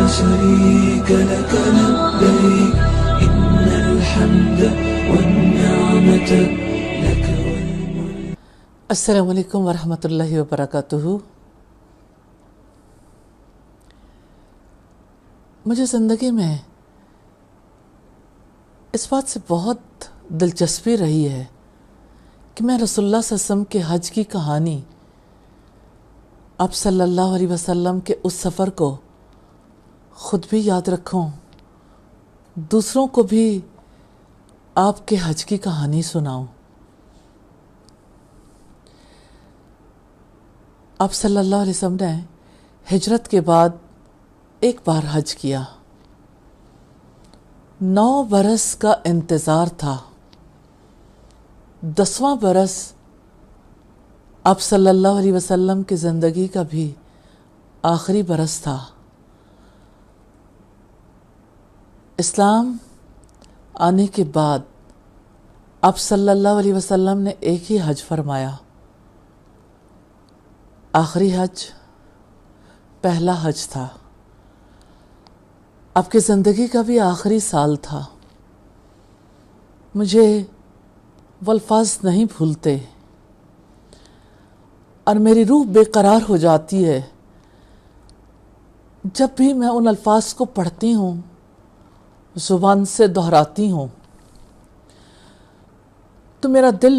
شريك لك لبيك إن الحمد والنعمة لك والملك. السلام علیکم ورحمۃ اللہ وبرکاتہ. مجھے زندگی میں اس بات سے بہت دلچسپی رہی ہے کہ میں رسول اللہ صلی اللہ علیہ وسلم کے حج کی کہانی، آپ صلی اللہ علیہ وسلم کے اس سفر کو خود بھی یاد رکھوں، دوسروں کو بھی آپ کے حج کی کہانی سناؤں. آپ صلی اللہ علیہ وسلم نے ہجرت کے بعد ایک بار حج کیا. 9 برس کا انتظار تھا. 10واں برس آپ صلی اللہ علیہ وسلم کی زندگی کا بھی آخری برس تھا. اسلام آنے کے بعد آپ صلی اللہ علیہ وسلم نے ایک ہی حج فرمایا. آخری حج پہلا حج تھا. آپ کی زندگی کا بھی آخری سال تھا. مجھے وہ الفاظ نہیں بھولتے اور میری روح بے قرار ہو جاتی ہے جب بھی میں ان الفاظ کو پڑھتی ہوں، زبان سے دہراتی ہوں تو میرا دل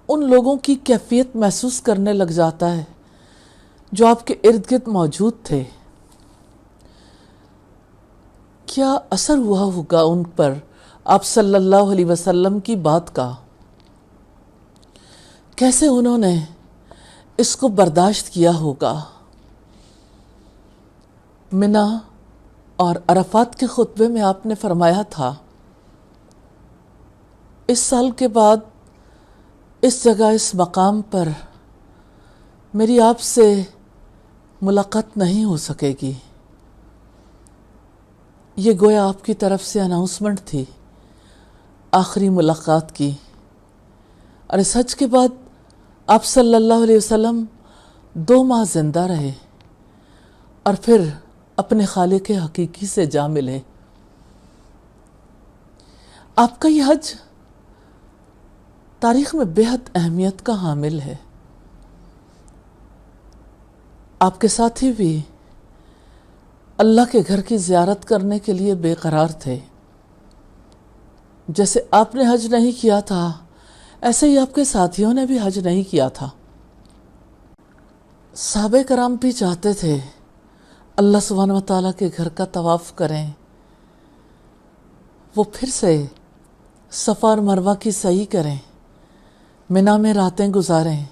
ان لوگوں کی کیفیت محسوس کرنے لگ جاتا ہے جو آپ کے ارد گرد موجود تھے. کیا اثر ہوا ہوگا ان پر آپ صلی اللہ علیہ وسلم کی بات کا؟ کیسے انہوں نے اس کو برداشت کیا ہوگا؟ منا اور عرفات کے خطبے میں آپ نے فرمایا تھا، اس سال کے بعد اس جگہ، اس مقام پر میری آپ سے ملاقات نہیں ہو سکے گی. یہ گویا آپ کی طرف سے اناؤنسمنٹ تھی آخری ملاقات کی. اور اس حج کے بعد آپ صلی اللہ علیہ وسلم 2 ماہ زندہ رہے اور پھر اپنے خالق حقیقی سے جا ملے. آپ کا یہ حج تاریخ میں بے حد اہمیت کا حامل ہے. آپ کے ساتھی بھی اللہ کے گھر کی زیارت کرنے کے لیے بے قرار تھے. جیسے آپ نے حج نہیں کیا تھا، ایسے ہی آپ کے ساتھیوں نے بھی حج نہیں کیا تھا. صحابہ کرام بھی چاہتے تھے اللہ سبحانہ و تعالیٰ کے گھر کا طواف کریں، وہ پھر سے صفا اور مروہ کی سعی کریں، منا میں راتیں گزاریں،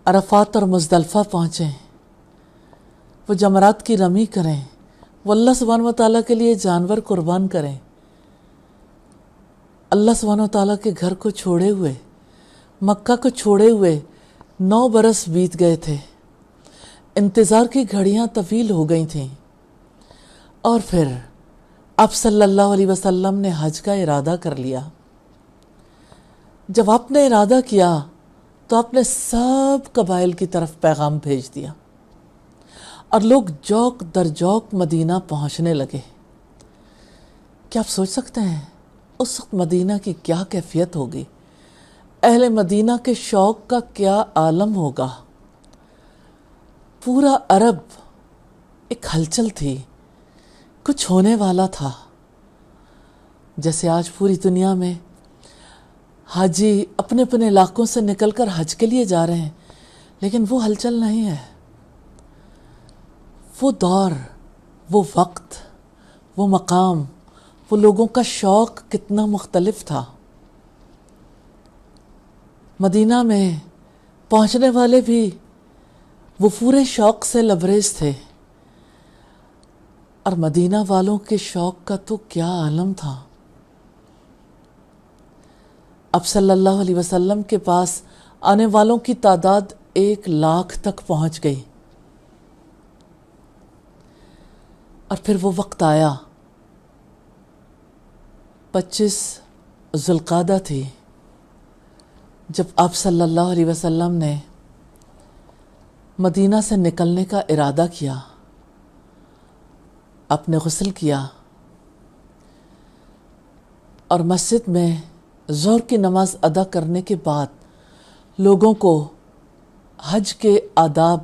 عرفات اور مزدلفہ پہنچیں، وہ جمرات کی رمی کریں، وہ اللہ سبحانہ و تعالیٰ کے لیے جانور قربان کریں. اللہ سبحانہ و تعالیٰ کے گھر کو چھوڑے ہوئے، مکہ کو چھوڑے ہوئے 9 برس بیت گئے تھے. انتظار کی گھڑیاں طویل ہو گئی تھیں اور پھر آپ صلی اللہ علیہ وسلم نے حج کا ارادہ کر لیا. جب آپ نے ارادہ کیا تو آپ نے سب قبائل کی طرف پیغام بھیج دیا اور لوگ جوق در جوق مدینہ پہنچنے لگے. کیا آپ سوچ سکتے ہیں اس وقت مدینہ کی کیا کیفیت ہوگی؟ اہل مدینہ کے شوق کا کیا عالم ہوگا؟ پورا عرب ایک ہلچل تھی، کچھ ہونے والا تھا. جیسے آج پوری دنیا میں حاجی اپنے اپنے علاقوں سے نکل کر حج کے لیے جا رہے ہیں، لیکن وہ ہلچل نہیں ہے. وہ دور، وہ وقت، وہ مقام، وہ لوگوں کا شوق کتنا مختلف تھا. مدینہ میں پہنچنے والے بھی وہ پورے شوق سے لبریز تھے اور مدینہ والوں کے شوق کا تو کیا عالم تھا. اب صلی اللہ علیہ وسلم کے پاس آنے والوں کی تعداد 1 لاکھ تک پہنچ گئی. اور پھر وہ وقت آیا، 25 ذوالقعدہ تھی، جب آپ صلی اللہ علیہ وسلم نے مدینہ سے نکلنے کا ارادہ کیا. آپ نے غسل کیا اور مسجد میں ظہر کی نماز ادا کرنے کے بعد لوگوں کو حج کے آداب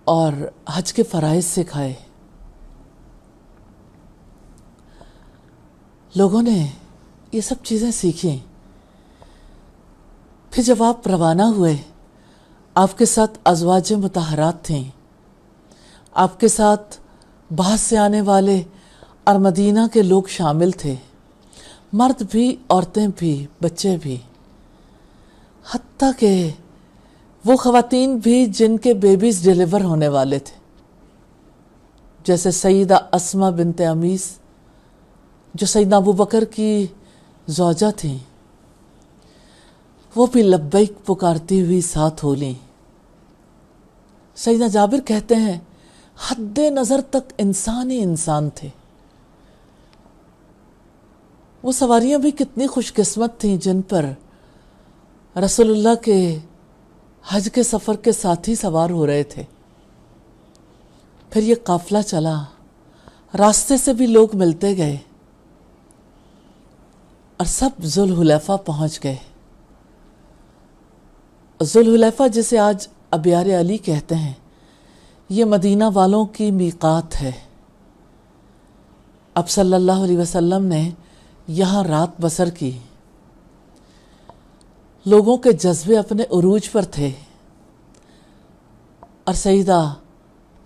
اور حج کے فرائض سکھائے. لوگوں نے یہ سب چیزیں سیکھیں. پھر جب آپ روانہ ہوئے، آپ کے ساتھ ازواج مطہرات تھیں، آپ کے ساتھ باہر سے آنے والے اور مدینہ کے لوگ شامل تھے، مرد بھی، عورتیں بھی، بچے بھی، حتیٰ کہ وہ خواتین بھی جن کے بیبیز ڈیلیور ہونے والے تھے، جیسے سیدہ اسماء بنت امیس جو سیدنا ابو بکر کی زوجہ تھیں، وہ بھی لبیک پکارتی ہوئی ساتھ ہو لیں. سیدنا جابر کہتے ہیں حد نظر تک انسان ہی انسان تھے. وہ سواریاں بھی کتنی خوش قسمت تھیں جن پر رسول اللہ کے حج کے سفر کے ساتھی سوار ہو رہے تھے. پھر یہ قافلہ چلا، راستے سے بھی لوگ ملتے گئے اور سب ذوالحلیفہ پہنچ گئے. ذوالحلیفہ جسے آج ابیار علی کہتے ہیں، یہ مدینہ والوں کی میقات ہے. اب صلی اللہ علیہ وسلم نے یہاں رات بسر کی. لوگوں کے جذبے اپنے عروج پر تھے اور سیدہ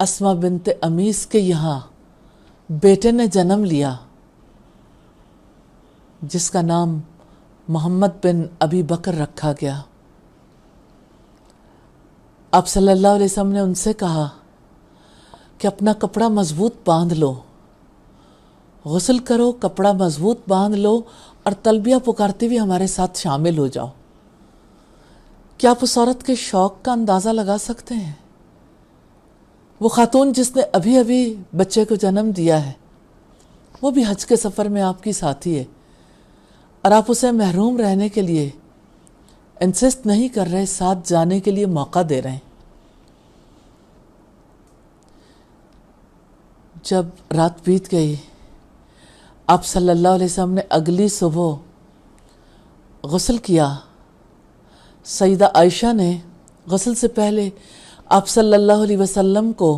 اسماء بنت امیس کے یہاں بیٹے نے جنم لیا جس کا نام محمد بن ابی بکر رکھا گیا. آپ صلی اللہ علیہ وسلم نے ان سے کہا کہ اپنا کپڑا مضبوط باندھ لو، غسل کرو، کپڑا مضبوط باندھ لو اور تلبیہ پکارتے ہوئے ہمارے ساتھ شامل ہو جاؤ. کیا آپ اس عورت کے شوق کا اندازہ لگا سکتے ہیں؟ وہ خاتون جس نے ابھی ابھی بچے کو جنم دیا ہے، وہ بھی حج کے سفر میں آپ کی ساتھی ہے اور آپ اسے محروم رہنے کے لیے انسسٹ نہیں کر رہے، ساتھ جانے کے لیے موقع دے رہے ہیں. جب رات بیت گئی، آپ صلی اللہ علیہ وسلم نے اگلی صبح غسل کیا. سیدہ عائشہ نے غسل سے پہلے آپ صلی اللہ علیہ وسلم کو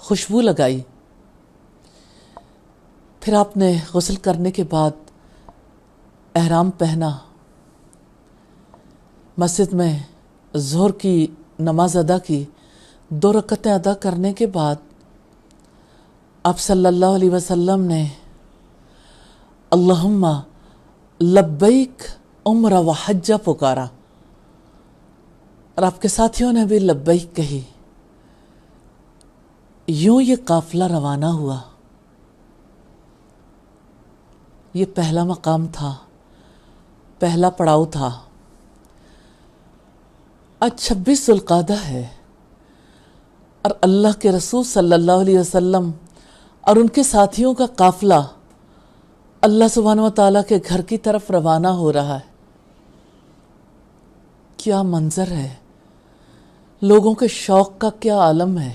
خوشبو لگائی. پھر آپ نے غسل کرنے کے بعد احرام پہنا، مسجد میں ظہر کی نماز ادا کی. 2 رکعتیں ادا کرنے کے بعد آپ صلی اللہ علیہ وسلم نے اللہم لبیک عمر و حج پکارا اور آپ کے ساتھیوں نے بھی لبیک کہی. یوں یہ قافلہ روانہ ہوا. یہ پہلا مقام تھا، پہلا پڑاؤ تھا. آج 26 ذوالقعدہ ہے اور اللہ کے رسول صلی اللہ علیہ وسلم اور ان کے ساتھیوں کا قافلہ اللہ سبحانہ و تعالیٰ کے گھر کی طرف روانہ ہو رہا ہے. کیا منظر ہے، لوگوں کے شوق کا کیا عالم ہے.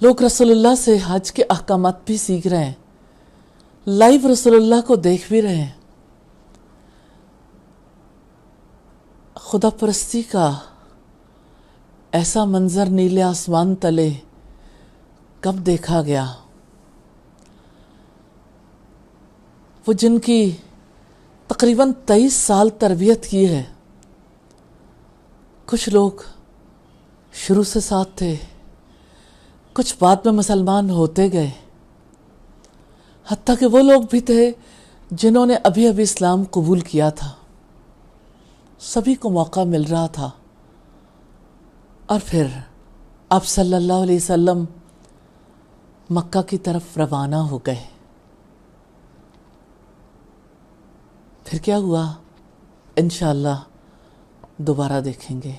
لوگ رسول اللہ سے حج کے احکامات بھی سیکھ رہے ہیں، لائیو رسول اللہ کو دیکھ بھی رہے ہیں. خدا پرستی کا ایسا منظر نیلے آسمان تلے کب دیکھا گیا. وہ جن کی تقریباً 23 سال تربیت کی ہے، کچھ لوگ شروع سے ساتھ تھے، کچھ بعد میں مسلمان ہوتے گئے، حتیٰ کہ وہ لوگ بھی تھے جنہوں نے ابھی ابھی اسلام قبول کیا تھا. سبھی کو موقع مل رہا تھا. اور پھر آپ صلی اللہ علیہ وسلم مکہ کی طرف روانہ ہو گئے. پھر کیا ہوا انشاءاللہ دوبارہ دیکھیں گے.